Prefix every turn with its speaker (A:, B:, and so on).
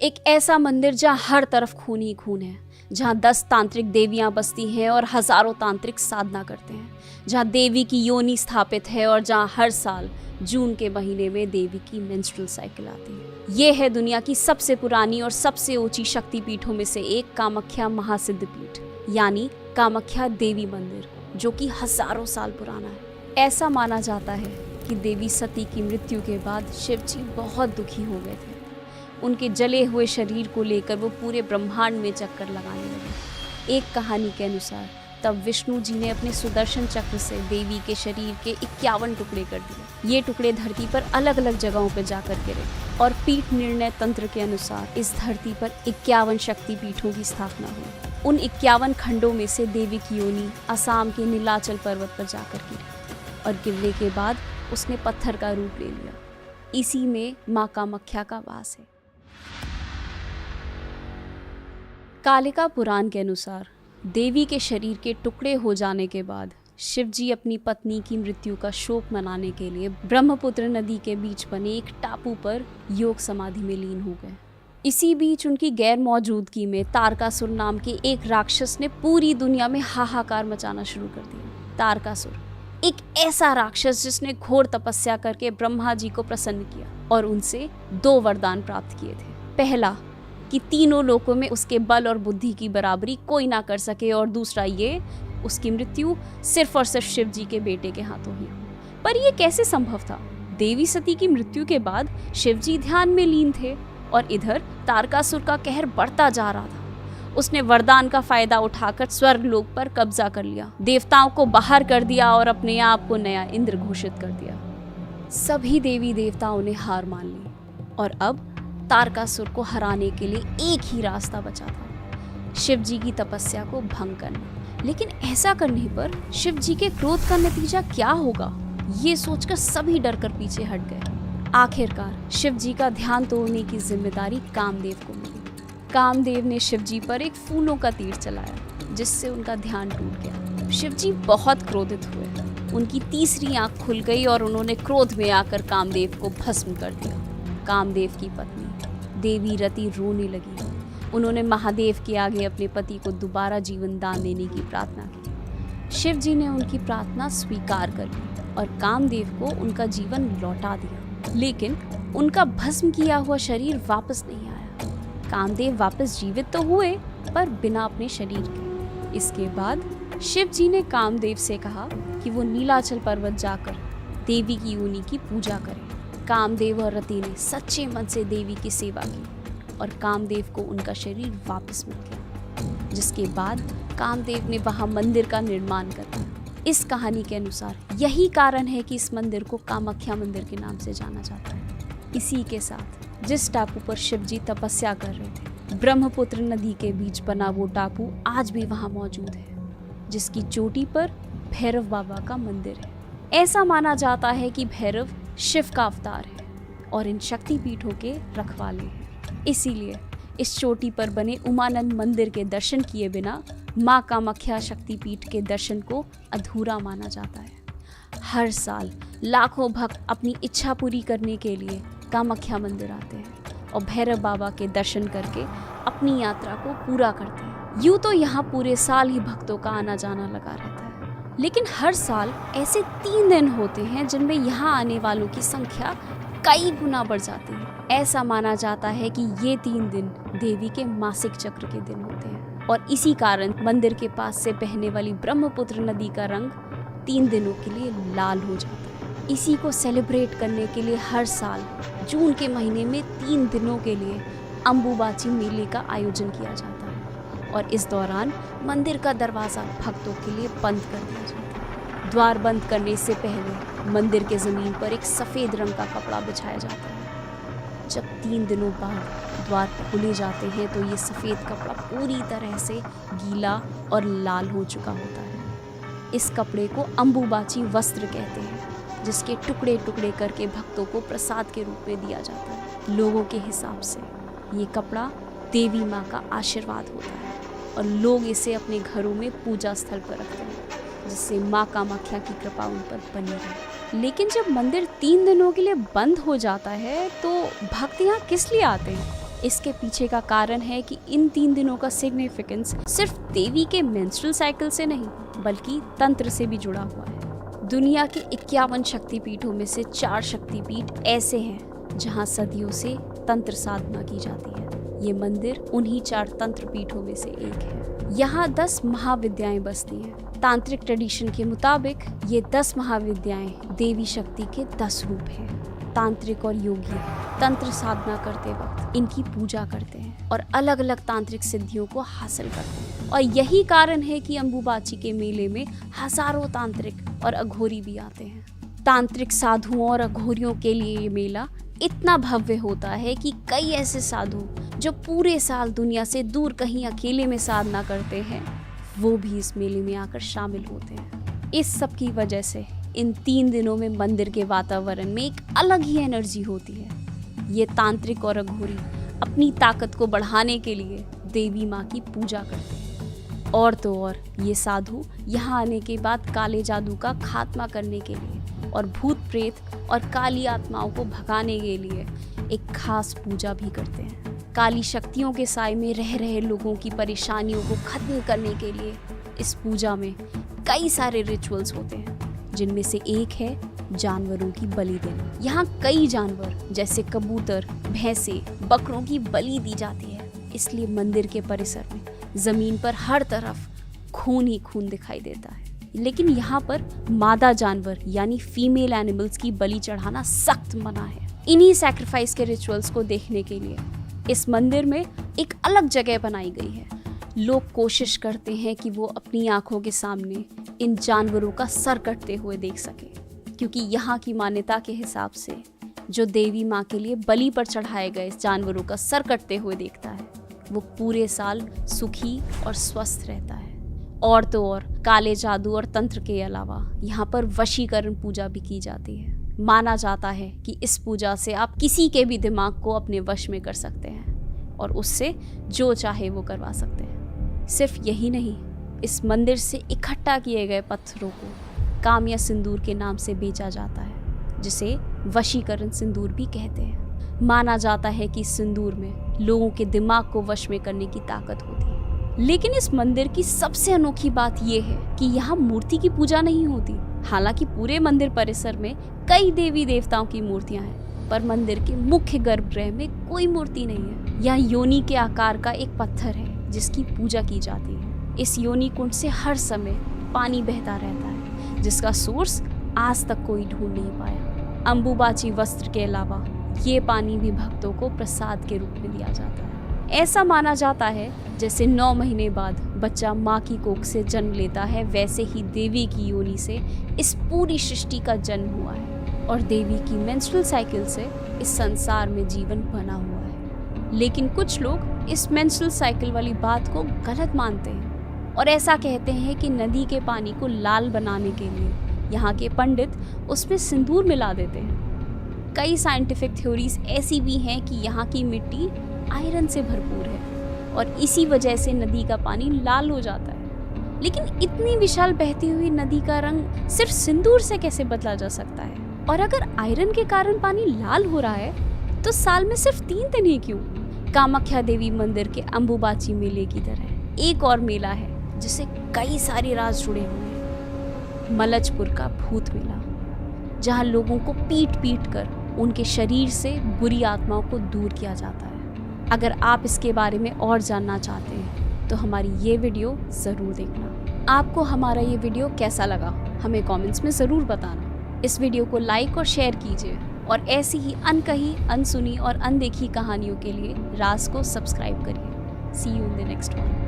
A: एक ऐसा मंदिर जहाँ हर तरफ खून ही खून है, जहाँ 10 तांत्रिक देवियाँ बसती हैं और हजारों तांत्रिक साधना करते हैं, जहाँ देवी की योनि स्थापित है और जहाँ हर साल जून के महीने में देवी की मेंस्ट्रुअल साइकिल आती है। ये है दुनिया की सबसे पुरानी और सबसे ऊंची शक्तिपीठों में से एक कामाख्या महासिद्ध पीठ, यानी कामाख्या देवी मंदिर, जो कि हजारों साल पुराना है। ऐसा माना जाता है कि देवी सती की मृत्यु के बाद शिव जी बहुत दुखी हो गए थे। उनके जले हुए शरीर को लेकर वो पूरे ब्रह्मांड में चक्कर लगाने लगे। एक कहानी के अनुसार तब विष्णु जी ने अपने सुदर्शन चक्र से देवी के शरीर के 51 टुकड़े कर दिए। ये टुकड़े धरती पर अलग अलग जगहों पर जाकर गिरे और पीठ निर्णय तंत्र के अनुसार इस धरती पर 51 शक्ति पीठों की स्थापना हुई। उन 51 खंडों में से देवी की योनि असम के नीलाचल पर्वत पर जाकर गिरी और गिरने के बाद उसने पत्थर का रूप ले लिया। इसी में माँ कामाख्या का वास है। कालिका पुराण के अनुसार देवी के शरीर के टुकड़े हो जाने के बाद शिव जी अपनी पत्नी की मृत्यु का शोक मनाने के लिए ब्रह्मपुत्र नदी के बीच बने एक टापू पर योग समाधि में लीन हो गए। इसी बीच उनकी गैर मौजूदगी में तारकासुर नाम के एक राक्षस ने पूरी दुनिया में हाहाकार मचाना शुरू कर दिया। तारकासुर एक ऐसा राक्षस जिसने घोर तपस्या करके ब्रह्मा जी को प्रसन्न किया और उनसे 2 वरदान प्राप्त किए थे। पहला कि तीनों लोकों में उसके बल और बुद्धि की बराबरी कोई ना कर सके, और दूसरा ये उसकी मृत्यु सिर्फ और सिर्फ शिव जी के बेटे के हाथों ही। पर यह कैसे संभव था? देवी सती की मृत्यु के बाद शिव जी ध्यान में लीन थे और इधर तारकासुर का कहर बढ़ता जा रहा था। उसने वरदान का फायदा उठाकर स्वर्ग लोक पर कब्जा कर लिया, देवताओं को बाहर कर दिया और अपने आप को नया इंद्र घोषित कर दिया। सभी देवी देवताओं ने हार मान ली और अब तारकासुर को हराने के लिए एक ही रास्ता बचा था, शिव जी की तपस्या को भंग करना। लेकिन ऐसा करने पर शिव जी के क्रोध का नतीजा क्या होगा, ये सोचकर सभी डरकर पीछे हट गए। आखिरकार शिव जी का ध्यान तोड़ने की जिम्मेदारी कामदेव को मिली। कामदेव ने शिव जी पर एक फूलों का तीर चलाया, जिससे उनका ध्यान टूट गया। शिव जी बहुत क्रोधित हुए। उनकी तीसरी आंख खुल गई और उन्होंने क्रोध में आकर कामदेव को भस्म कर दिया। कामदेव की पत्नी देवी रति रोने लगी। उन्होंने महादेव के आगे अपने पति को दोबारा जीवन दान देने की प्रार्थना की। शिव जी ने उनकी प्रार्थना स्वीकार कर ली और कामदेव को उनका जीवन लौटा दिया, लेकिन उनका भस्म किया हुआ शरीर वापस नहीं आया। कामदेव वापस जीवित तो हुए, पर बिना अपने शरीर के। इसके बाद शिव जी ने कामदेव से कहा कि वो नीलाचल पर्वत जाकर देवी की योनि की पूजा करें। कामदेव और रति ने सच्चे मन से देवी की सेवा की और कामदेव को उनका शरीर वापस मिल गया, जिसके बाद कामदेव ने वहां मंदिर का निर्माण कर दिया। इस कहानी के अनुसार यही कारण है कि इस मंदिर को कामाख्या मंदिर के नाम से जाना जाता है। इसी के साथ जिस टापू पर शिव जी तपस्या कर रहे थे, ब्रह्मपुत्र नदी के बीच बना वो टापू आज भी वहां मौजूद है, जिसकी चोटी पर भैरव बाबा का मंदिर है। ऐसा माना जाता है कि भैरव शिव का अवतार है और इन शक्ति पीठों के रखवाले हैं। इसीलिए इस चोटी पर बने उमानंद मंदिर के दर्शन किए बिना माँ कामाख्या शक्तिपीठ के दर्शन को अधूरा माना जाता है। हर साल लाखों भक्त अपनी इच्छा पूरी करने के लिए कामाख्या मंदिर आते हैं और भैरव बाबा के दर्शन करके अपनी यात्रा को पूरा करते हैं। यूँ तो यहाँ पूरे साल ही भक्तों का आना जाना लगा रहता है, लेकिन हर साल ऐसे 3 दिन होते हैं जिनमें यहाँ आने वालों की संख्या कई गुना बढ़ जाती है। ऐसा माना जाता है कि ये 3 दिन देवी के मासिक चक्र के दिन होते हैं और इसी कारण मंदिर के पास से बहने वाली ब्रह्मपुत्र नदी का रंग 3 दिनों के लिए लाल हो जाता है। इसी को सेलिब्रेट करने के लिए हर साल जून के महीने में 3 दिनों के लिए अम्बुबाची मेले का आयोजन किया जाता है और इस दौरान मंदिर का दरवाज़ा भक्तों के लिए बंद कर दिया जाता है। द्वार बंद करने से पहले मंदिर के ज़मीन पर एक सफ़ेद रंग का कपड़ा बिछाया जाता है। जब 3 दिनों बाद द्वार खोले जाते हैं तो ये सफ़ेद कपड़ा पूरी तरह से गीला और लाल हो चुका होता है। इस कपड़े को अम्बुबाची वस्त्र कहते हैं, जिसके टुकड़े टुकड़े करके भक्तों को प्रसाद के रूप में दिया जाता है। लोगों के हिसाब से ये कपड़ा देवी माँ का आशीर्वाद होता है और लोग इसे अपने घरों में पूजा स्थल पर रखते हैं, जिससे माँ कामाख्या की कृपा उन पर बनी रहे। लेकिन जब मंदिर 3 दिनों के लिए बंद हो जाता है तो भक्त यहाँ किस लिए आते हैं? इसके पीछे का कारण है कि इन 3 दिनों का सिग्निफिकेंस सिर्फ देवी के मेंस्ट्रुअल साइकिल से नहीं बल्कि तंत्र से भी जुड़ा हुआ है। दुनिया के 51 शक्तिपीठों में से 4 शक्तिपीठ ऐसे हैं जहां सदियों से तंत्र साधना की जाती है। ये मंदिर उन्हीं 4 तंत्र पीठों में से एक है। यहाँ 10 महाविद्याएं बसती हैं। तांत्रिक ट्रेडिशन के मुताबिक ये 10 महाविद्याएं देवी शक्ति के 10 रूप हैं। तांत्रिक और योगी तंत्र साधना करते वक्त इनकी पूजा करते हैं और अलग अलग तांत्रिक सिद्धियों को हासिल करते हैं। और यही कारण है कि अंबुबाची के मेले में हजारों तांत्रिक और अघोरी भी आते हैं। तांत्रिक साधुओं और अघोरियों के लिए ये मेला इतना भव्य होता है कि कई ऐसे साधु जो पूरे साल दुनिया से दूर कहीं अकेले में साधना करते हैं वो भी इस मेले में आकर शामिल होते हैं। इस सब की वजह से इन 3 दिनों में मंदिर के वातावरण में एक अलग ही एनर्जी होती है। ये तांत्रिक और अघोरी अपनी ताकत को बढ़ाने के लिए देवी माँ की पूजा करते हैं। और तो और ये साधु यहाँ आने के बाद काले जादू का खात्मा करने के लिए और भूत प्रेत और काली आत्माओं को भगाने के लिए एक खास पूजा भी करते हैं। काली शक्तियों के साए में रह रहे लोगों की परेशानियों को खत्म करने के लिए इस पूजा में कई सारे रिचुअल्स होते हैं, जिनमें से एक है जानवरों की बलि देना। यहाँ कई जानवर जैसे कबूतर, भैंसे, बकरों की बलि दी जाती है। इसलिए मंदिर के परिसर में जमीन पर हर तरफ खून ही खून दिखाई देता है। लेकिन यहाँ पर मादा जानवर यानी फीमेल एनिमल्स की बलि चढ़ाना सख्त मना है। इन्हीं सैक्रिफाइस के रिचुअल्स को देखने के लिए इस मंदिर में एक अलग जगह बनाई गई है। लोग कोशिश करते हैं कि वो अपनी आंखों के सामने इन जानवरों का सर कटते हुए देख सके, क्योंकि यहाँ की मान्यता के हिसाब से जो देवी माँ के लिए बलि पर चढ़ाए गए जानवरों का सर कटते हुए देखता है वो पूरे साल सुखी और स्वस्थ रहता है। और तो और काले जादू और तंत्र के अलावा यहाँ पर वशीकरण पूजा भी की जाती है। माना जाता है कि इस पूजा से आप किसी के भी दिमाग को अपने वश में कर सकते हैं और उससे जो चाहे वो करवा सकते हैं। सिर्फ यही नहीं, इस मंदिर से इकट्ठा किए गए पत्थरों को कामिया सिंदूर के नाम से बेचा जाता है, जिसे वशीकरण सिंदूर भी कहते हैं। माना जाता है कि इस सिंदूर में लोगों के दिमाग को वश में करने की ताकत होती है। लेकिन इस मंदिर की सबसे अनोखी बात यह है कि यहाँ मूर्ति की पूजा नहीं होती। हालांकि पूरे मंदिर परिसर में कई देवी देवताओं की मूर्तियां हैं, पर मंदिर के मुख्य गर्भगृह में कोई मूर्ति नहीं है। यहाँ योनि के आकार का एक पत्थर है जिसकी पूजा की जाती है। इस योनि कुंड से हर समय पानी बहता रहता है, जिसका सोर्स आज तक कोई ढूंढ नहीं पाया। अंबुबाची वस्त्र के अलावा ये पानी भी भक्तों को प्रसाद के रूप में दिया जाता है। ऐसा माना जाता है जैसे 9 महीने बाद बच्चा माँ की कोख से जन्म लेता है, वैसे ही देवी की योनि से इस पूरी सृष्टि का जन्म हुआ है और देवी की मेंस्ट्रुअल साइकिल से इस संसार में जीवन बना हुआ है। लेकिन कुछ लोग इस मेंस्ट्रुअल साइकिल वाली बात को गलत मानते हैं और ऐसा कहते हैं कि नदी के पानी को लाल बनाने के लिए यहाँ के पंडित उसमें सिंदूर मिला देते हैं। कई साइंटिफिक थ्योरीज ऐसी भी हैं कि यहाँ की मिट्टी आयरन से भरपूर है और इसी वजह से नदी का पानी लाल हो जाता है। लेकिन इतनी विशाल बहती हुई नदी का रंग सिर्फ सिंदूर से कैसे बदला जा सकता है? और अगर आयरन के कारण पानी लाल हो रहा है तो साल में सिर्फ 3 दिन ही क्यों? कामाख्या देवी मंदिर के अंबुबाची मेले की तरह एक और मेला है जिससे कई सारे राज जुड़े हुए हैं। मलजपुर का भूत मेला, जहाँ लोगों को पीट पीट कर उनके शरीर से बुरी आत्माओं को दूर किया जाता है। अगर आप इसके बारे में और जानना चाहते हैं तो हमारी ये वीडियो ज़रूर देखना। आपको हमारा ये वीडियो कैसा लगा हमें कमेंट्स में ज़रूर बताना। इस वीडियो को लाइक और शेयर कीजिए और ऐसी ही अनकही, अनसुनी और अनदेखी कहानियों के लिए राज को सब्सक्राइब करिए। See you in the next one.